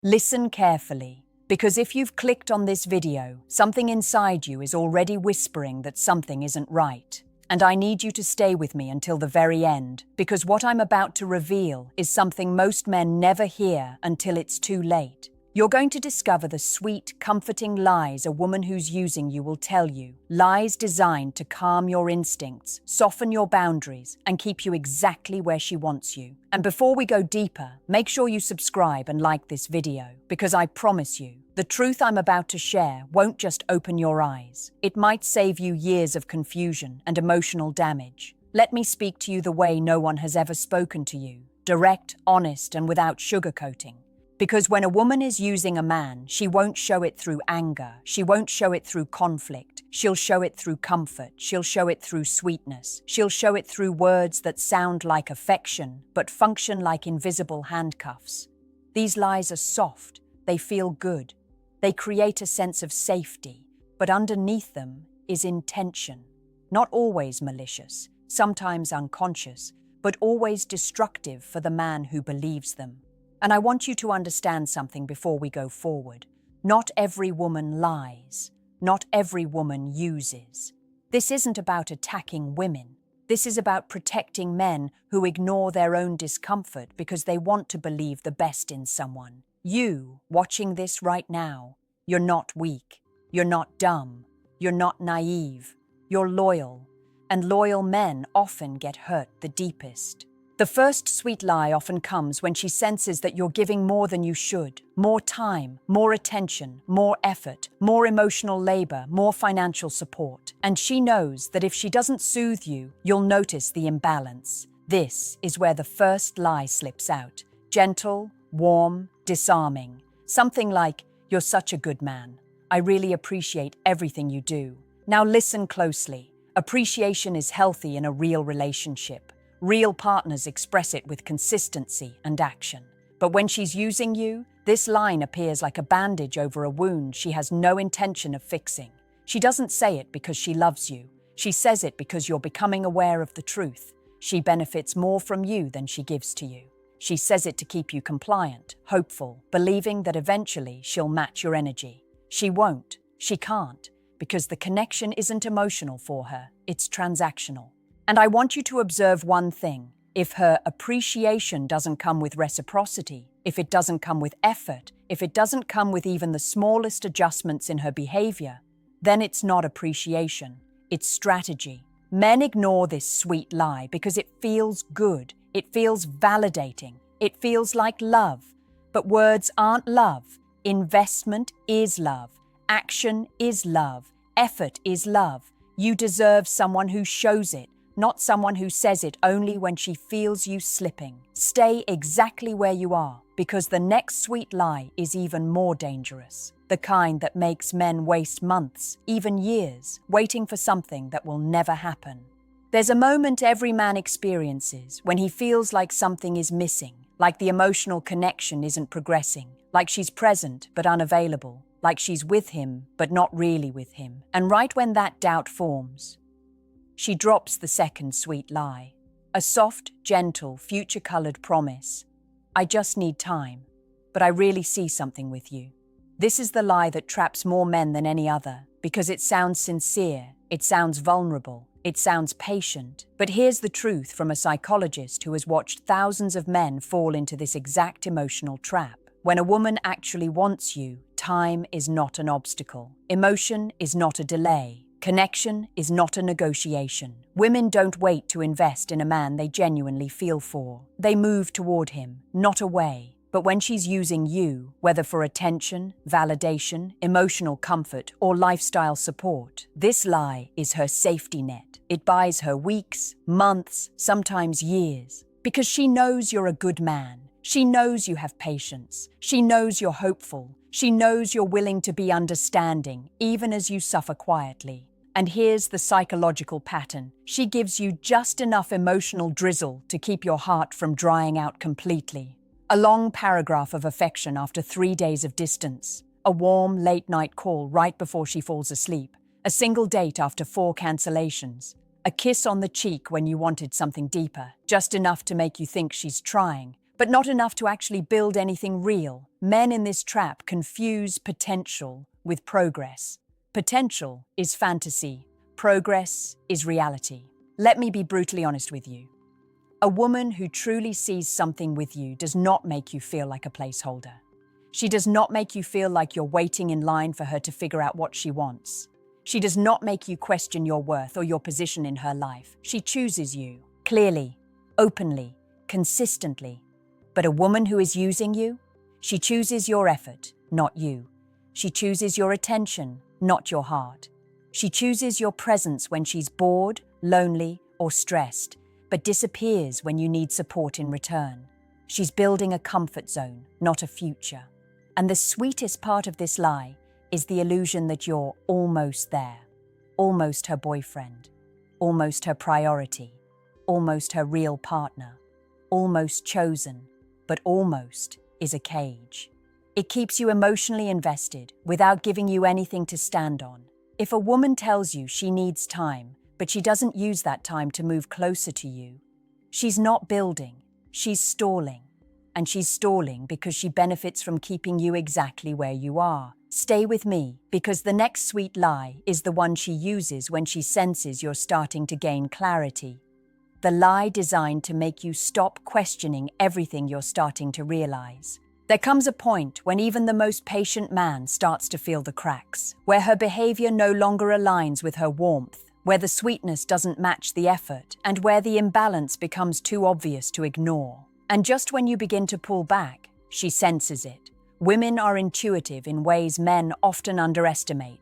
Listen carefully, because if you've clicked on this video, something inside you is already whispering that something isn't right. And I need you to stay with me until the very end, because what I'm about to reveal is something most men never hear until it's too late. You're going to discover the sweet, comforting lies a woman who's using you will tell you. Lies designed to calm your instincts, soften your boundaries, and keep you exactly where she wants you. And before we go deeper, make sure you subscribe and like this video, because I promise you, the truth I'm about to share won't just open your eyes. It might save you years of confusion and emotional damage. Let me speak to you the way no one has ever spoken to you. Direct, honest, and without sugarcoating. Because when a woman is using a man, she won't show it through anger, she won't show it through conflict, she'll show it through comfort, she'll show it through sweetness, she'll show it through words that sound like affection, but function like invisible handcuffs. These lies are soft, they feel good, they create a sense of safety, but underneath them is intention. Not always malicious, sometimes unconscious, but always destructive for the man who believes them. And I want you to understand something before we go forward. Not every woman lies. Not every woman uses. This isn't about attacking women. This is about protecting men who ignore their own discomfort because they want to believe the best in someone. You, watching this right now, you're not weak. You're not dumb. You're not naive. You're loyal. And loyal men often get hurt the deepest. The first sweet lie often comes when she senses that you're giving more than you should. More time, more attention, more effort, more emotional labor, more financial support. And she knows that if she doesn't soothe you, you'll notice the imbalance. This is where the first lie slips out. Gentle, warm, disarming. Something like, "You're such a good man. I really appreciate everything you do." Now listen closely. Appreciation is healthy in a real relationship. Real partners express it with consistency and action. But when she's using you, this line appears like a bandage over a wound she has no intention of fixing. She doesn't say it because she loves you. She says it because you're becoming aware of the truth. She benefits more from you than she gives to you. She says it to keep you compliant, hopeful, believing that eventually she'll match your energy. She won't. She can't. Because the connection isn't emotional for her. It's transactional. And I want you to observe one thing. If her appreciation doesn't come with reciprocity, if it doesn't come with effort, if it doesn't come with even the smallest adjustments in her behavior, then it's not appreciation, it's strategy. Men ignore this sweet lie because it feels good, it feels validating, it feels like love. But words aren't love. Investment is love. Action is love. Effort is love. You deserve someone who shows it, not someone who says it only when she feels you slipping. Stay exactly where you are, because the next sweet lie is even more dangerous. The kind that makes men waste months, even years, waiting for something that will never happen. There's a moment every man experiences when he feels like something is missing, like the emotional connection isn't progressing, like she's present but unavailable, like she's with him but not really with him. And right when that doubt forms, she drops the second sweet lie. A soft, gentle, future-colored promise. "I just need time, but I really see something with you." This is the lie that traps more men than any other, because it sounds sincere, it sounds vulnerable, it sounds patient. But here's the truth from a psychologist who has watched thousands of men fall into this exact emotional trap. When a woman actually wants you, time is not an obstacle. Emotion is not a delay. Connection is not a negotiation. Women don't wait to invest in a man they genuinely feel for. They move toward him, not away. But when she's using you, whether for attention, validation, emotional comfort, or lifestyle support, this lie is her safety net. It buys her weeks, months, sometimes years. Because she knows you're a good man. She knows you have patience. She knows you're hopeful. She knows you're willing to be understanding, even as you suffer quietly. And here's the psychological pattern. She gives you just enough emotional drizzle to keep your heart from drying out completely. A long paragraph of affection after 3 days of distance. A warm, late-night call right before she falls asleep. A single date after 4 cancellations. A kiss on the cheek when you wanted something deeper, just enough to make you think she's trying, but not enough to actually build anything real. Men in this trap confuse potential with progress. Potential is fantasy. Progress is reality. Let me be brutally honest with you. A woman who truly sees something with you does not make you feel like a placeholder. She does not make you feel like you're waiting in line for her to figure out what she wants. She does not make you question your worth or your position in her life. She chooses you, clearly, openly, consistently. But a woman who is using you, she chooses your effort, not you. She chooses your attention, not your heart. She chooses your presence when she's bored, lonely, or stressed, but disappears when you need support in return. She's building a comfort zone, not a future. And the sweetest part of this lie is the illusion that you're almost there, almost her boyfriend, almost her priority, almost her real partner, almost chosen, but almost is a cage. It keeps you emotionally invested without giving you anything to stand on. If a woman tells you she needs time, but she doesn't use that time to move closer to you, she's not building, she's stalling. And she's stalling because she benefits from keeping you exactly where you are. Stay with me, because the next sweet lie is the one she uses when she senses you're starting to gain clarity. The lie designed to make you stop questioning everything you're starting to realize. There comes a point when even the most patient man starts to feel the cracks, where her behavior no longer aligns with her warmth, where the sweetness doesn't match the effort, and where the imbalance becomes too obvious to ignore. And just when you begin to pull back, she senses it. Women are intuitive in ways men often underestimate.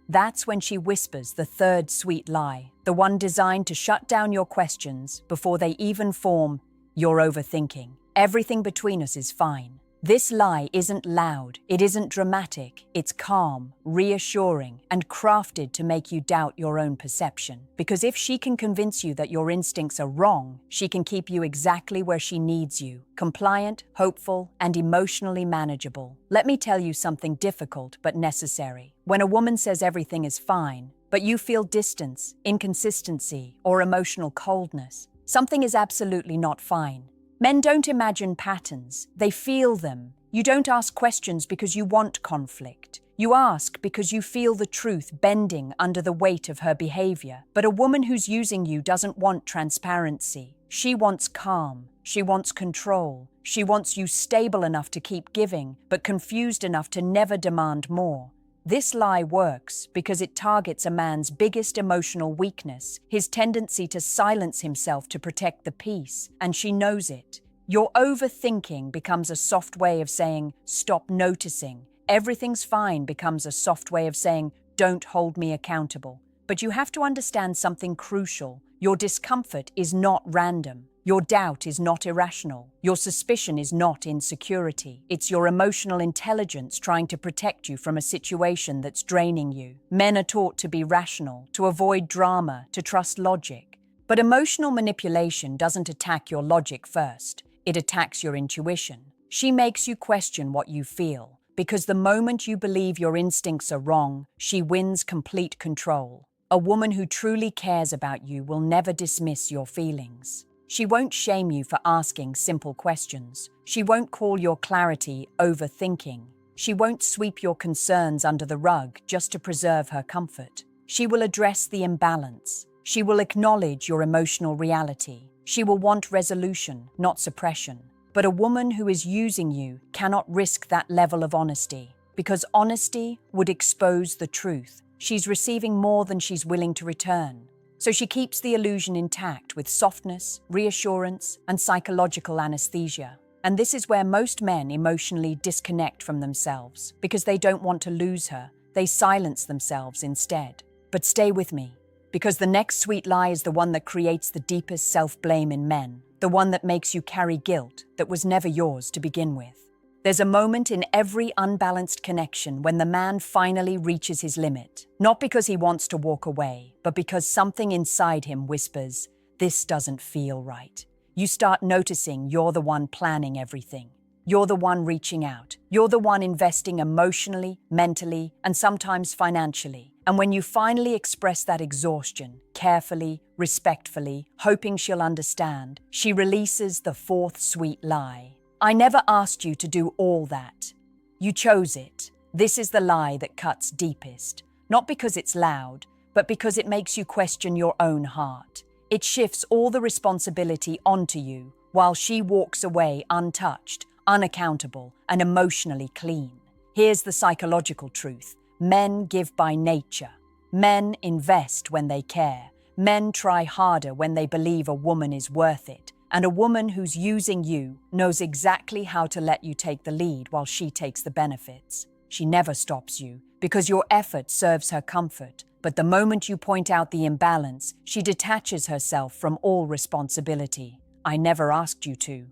That's when she whispers the third sweet lie, the one designed to shut down your questions before they even form. You're overthinking. Everything between us is fine. This lie isn't loud, it isn't dramatic, it's calm, reassuring, and crafted to make you doubt your own perception. Because if she can convince you that your instincts are wrong, she can keep you exactly where she needs you, compliant, hopeful, and emotionally manageable. Let me tell you something difficult but necessary. When a woman says everything is fine, but you feel distance, inconsistency, or emotional coldness, something is absolutely not fine. Men don't imagine patterns, they feel them. You don't ask questions because you want conflict. You ask because you feel the truth bending under the weight of her behavior. But a woman who's using you doesn't want transparency. She wants calm. She wants control. She wants you stable enough to keep giving, but confused enough to never demand more. This lie works because it targets a man's biggest emotional weakness, his tendency to silence himself to protect the peace, and she knows it. Your overthinking becomes a soft way of saying, stop noticing. Everything's fine becomes a soft way of saying, don't hold me accountable. But you have to understand something crucial. Your discomfort is not random. Your doubt is not irrational. Your suspicion is not insecurity. It's your emotional intelligence trying to protect you from a situation that's draining you. Men are taught to be rational, to avoid drama, to trust logic. But emotional manipulation doesn't attack your logic first. It attacks your intuition. She makes you question what you feel, because the moment you believe your instincts are wrong, she wins complete control. A woman who truly cares about you will never dismiss your feelings. She won't shame you for asking simple questions. She won't call your clarity overthinking. She won't sweep your concerns under the rug just to preserve her comfort. She will address the imbalance. She will acknowledge your emotional reality. She will want resolution, not suppression. But a woman who is using you cannot risk that level of honesty, because honesty would expose the truth. She's receiving more than she's willing to return. So she keeps the illusion intact with softness, reassurance, and psychological anesthesia. And this is where most men emotionally disconnect from themselves. Because they don't want to lose her, they silence themselves instead. But stay with me, because the next sweet lie is the one that creates the deepest self-blame in men, the one that makes you carry guilt that was never yours to begin with. There's a moment in every unbalanced connection when the man finally reaches his limit, not because he wants to walk away, but because something inside him whispers, this doesn't feel right. You start noticing you're the one planning everything. You're the one reaching out. You're the one investing emotionally, mentally, and sometimes financially. And when you finally express that exhaustion, carefully, respectfully, hoping she'll understand, she releases the fourth sweet lie. I never asked you to do all that. You chose it. This is the lie that cuts deepest, not because it's loud, but because it makes you question your own heart. It shifts all the responsibility onto you while she walks away untouched, unaccountable, and emotionally clean. Here's the psychological truth. Men give by nature. Men invest when they care. Men try harder when they believe a woman is worth it. And a woman who's using you knows exactly how to let you take the lead while she takes the benefits. She never stops you because your effort serves her comfort. But the moment you point out the imbalance, she detaches herself from all responsibility. I never asked you to.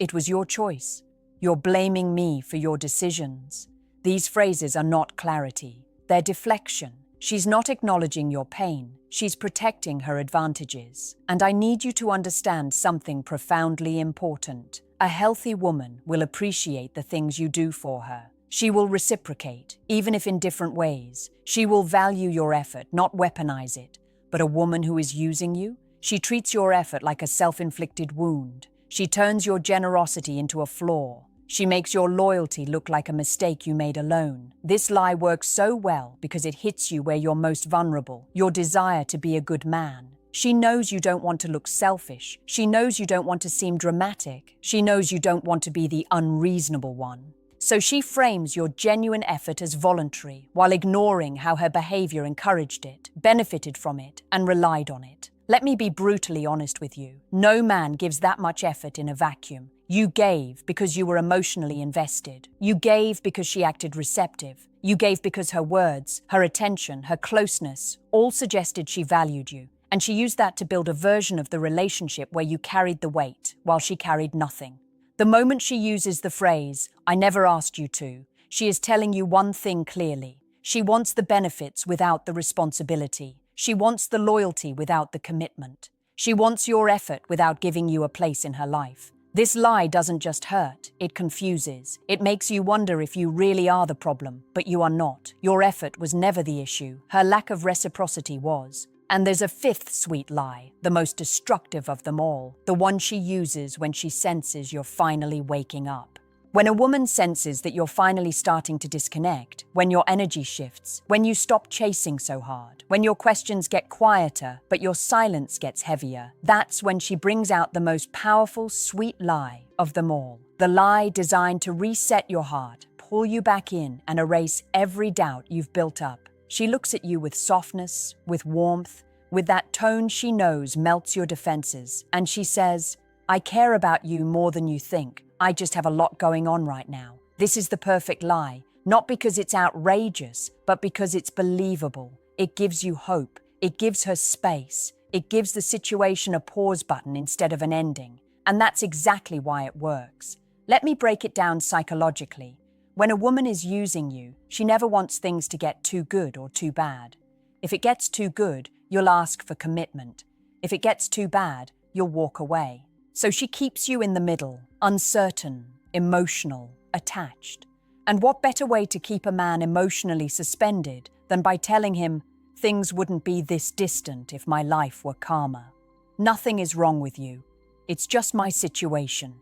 It was your choice. You're blaming me for your decisions. These phrases are not clarity. They're deflection. She's not acknowledging your pain. She's protecting her advantages. And I need you to understand something profoundly important. A healthy woman will appreciate the things you do for her. She will reciprocate, even if in different ways. She will value your effort, not weaponize it. But a woman who is using you, she treats your effort like a self-inflicted wound. She turns your generosity into a flaw. She makes your loyalty look like a mistake you made alone. This lie works so well because it hits you where you're most vulnerable, your desire to be a good man. She knows you don't want to look selfish. She knows you don't want to seem dramatic. She knows you don't want to be the unreasonable one. So she frames your genuine effort as voluntary, while ignoring how her behavior encouraged it, benefited from it, and relied on it. Let me be brutally honest with you. No man gives that much effort in a vacuum. You gave because you were emotionally invested. You gave because she acted receptive. You gave because her words, her attention, her closeness all suggested she valued you. And she used that to build a version of the relationship where you carried the weight while she carried nothing. The moment she uses the phrase, "I never asked you to," she is telling you one thing clearly. She wants the benefits without the responsibility. She wants the loyalty without the commitment. She wants your effort without giving you a place in her life. This lie doesn't just hurt, it confuses. It makes you wonder if you really are the problem, but you are not. Your effort was never the issue. Her lack of reciprocity was. And there's a fifth sweet lie, the most destructive of them all, the one she uses when she senses you're finally waking up. When a woman senses that you're finally starting to disconnect, when your energy shifts, when you stop chasing so hard, when your questions get quieter but your silence gets heavier, that's when she brings out the most powerful, sweet lie of them all. The lie designed to reset your heart, pull you back in, and erase every doubt you've built up. She looks at you with softness, with warmth, with that tone she knows melts your defenses, and she says, "I care about you more than you think. I just have a lot going on right now." This is the perfect lie, not because it's outrageous, but because it's believable. It gives you hope. It gives her space. It gives the situation a pause button instead of an ending. And that's exactly why it works. Let me break it down psychologically. When a woman is using you, she never wants things to get too good or too bad. If it gets too good, you'll ask for commitment. If it gets too bad, you'll walk away. So she keeps you in the middle, uncertain, emotional, attached. And what better way to keep a man emotionally suspended than by telling him, "Things wouldn't be this distant if my life were calmer. Nothing is wrong with you. It's just my situation.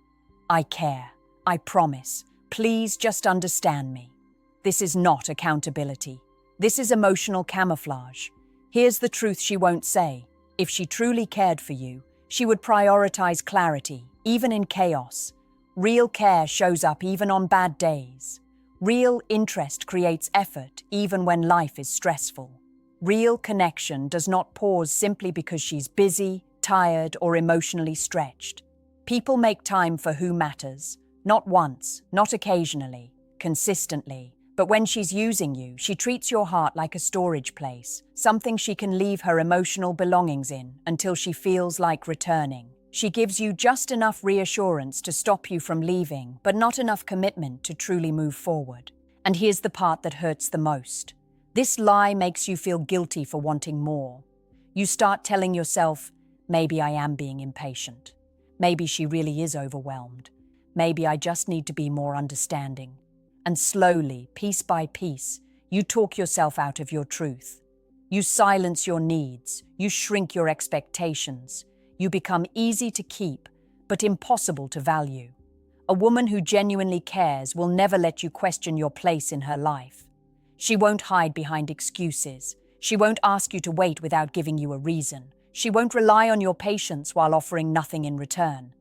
I care. I promise. Please just understand me." This is not accountability. This is emotional camouflage. Here's the truth she won't say. If she truly cared for you, she would prioritize clarity, even in chaos. Real care shows up even on bad days. Real interest creates effort, even when life is stressful. Real connection does not pause simply because she's busy, tired, or emotionally stretched. People make time for who matters. Not once, not occasionally, consistently. But when she's using you, she treats your heart like a storage place, something she can leave her emotional belongings in until she feels like returning. She gives you just enough reassurance to stop you from leaving, but not enough commitment to truly move forward. And here's the part that hurts the most. This lie makes you feel guilty for wanting more. You start telling yourself, "Maybe I am being impatient. Maybe she really is overwhelmed. Maybe I just need to be more understanding." And slowly, piece by piece, you talk yourself out of your truth. You silence your needs. You shrink your expectations. You become easy to keep, but impossible to value. A woman who genuinely cares will never let you question your place in her life. She won't hide behind excuses. She won't ask you to wait without giving you a reason. She won't rely on your patience while offering nothing in return.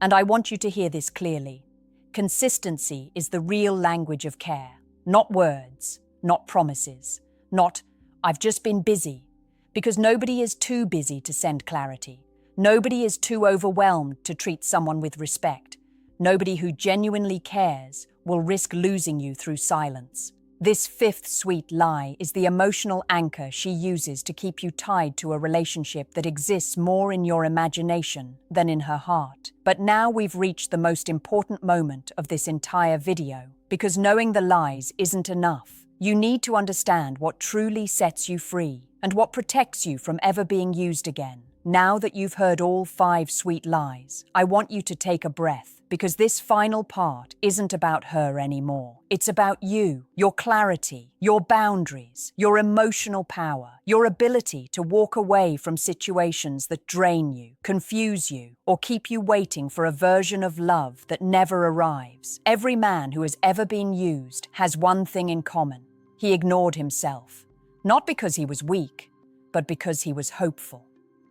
And I want you to hear this clearly. Consistency is the real language of care. Not words, not promises, not, "I've just been busy." Because nobody is too busy to send clarity. Nobody is too overwhelmed to treat someone with respect. Nobody who genuinely cares will risk losing you through silence. This fifth sweet lie is the emotional anchor she uses to keep you tied to a relationship that exists more in your imagination than in her heart. But now we've reached the most important moment of this entire video, because knowing the lies isn't enough. You need to understand what truly sets you free and what protects you from ever being used again. Now that you've heard all 5 sweet lies, I want you to take a breath, because this final part isn't about her anymore. It's about you, your clarity, your boundaries, your emotional power, your ability to walk away from situations that drain you, confuse you, or keep you waiting for a version of love that never arrives. Every man who has ever been used has one thing in common. He ignored himself, not because he was weak, but because he was hopeful.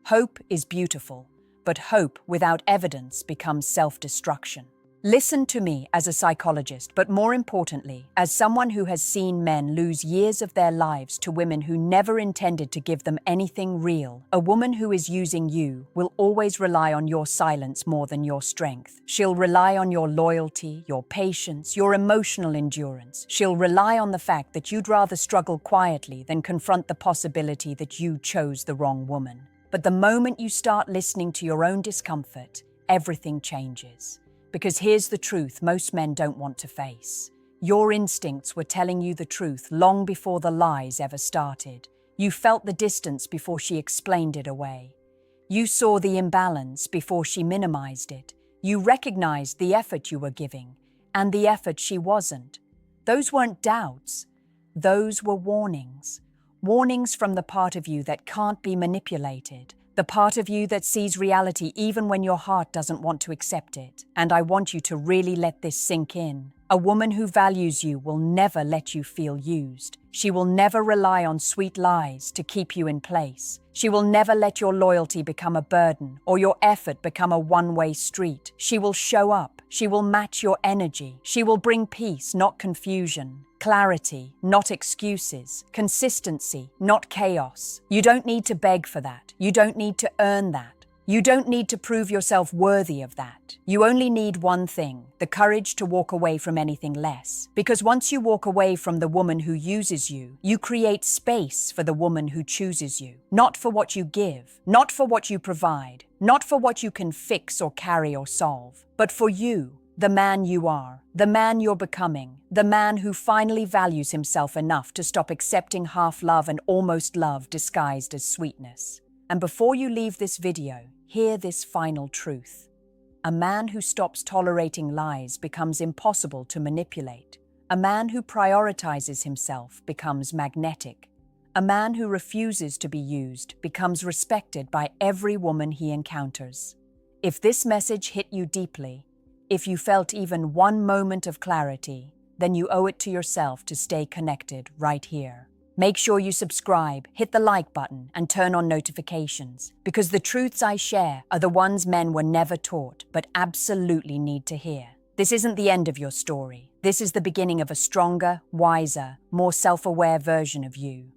Hope is beautiful, but hope without evidence becomes self-destruction. Listen to me as a psychologist, but more importantly, as someone who has seen men lose years of their lives to women who never intended to give them anything real. A woman who is using you will always rely on your silence more than your strength. She'll rely on your loyalty, your patience, your emotional endurance. She'll rely on the fact that you'd rather struggle quietly than confront the possibility that you chose the wrong woman. But the moment you start listening to your own discomfort, everything changes. Because here's the truth most men don't want to face. Your instincts were telling you the truth long before the lies ever started. You felt the distance before she explained it away. You saw the imbalance before she minimized it. You recognized the effort you were giving and the effort she wasn't. Those weren't doubts. Those were warnings. Warnings from the part of you that can't be manipulated, the part of you that sees reality even when your heart doesn't want to accept it. And I want you to really let this sink in. A woman who values you will never let you feel used. She will never rely on sweet lies to keep you in place. She will never let your loyalty become a burden or your effort become a one-way street. She will show up. She will match your energy. She will bring peace, not confusion. Clarity, not excuses. Consistency, not chaos. You don't need to beg for that. You don't need to earn that. You don't need to prove yourself worthy of that. You only need one thing, the courage to walk away from anything less. Because once you walk away from the woman who uses you, you create space for the woman who chooses you. Not for what you give, not for what you provide, not for what you can fix or carry or solve, but for you, the man you are, the man you're becoming, the man who finally values himself enough to stop accepting half love and almost love disguised as sweetness. And before you leave this video, hear this final truth. A man who stops tolerating lies becomes impossible to manipulate. A man who prioritizes himself becomes magnetic. A man who refuses to be used becomes respected by every woman he encounters. If this message hit you deeply, if you felt even one moment of clarity, then you owe it to yourself to stay connected right here. Make sure you subscribe, hit the like button, and turn on notifications, because the truths I share are the ones men were never taught but absolutely need to hear. This isn't the end of your story. This is the beginning of a stronger, wiser, more self-aware version of you.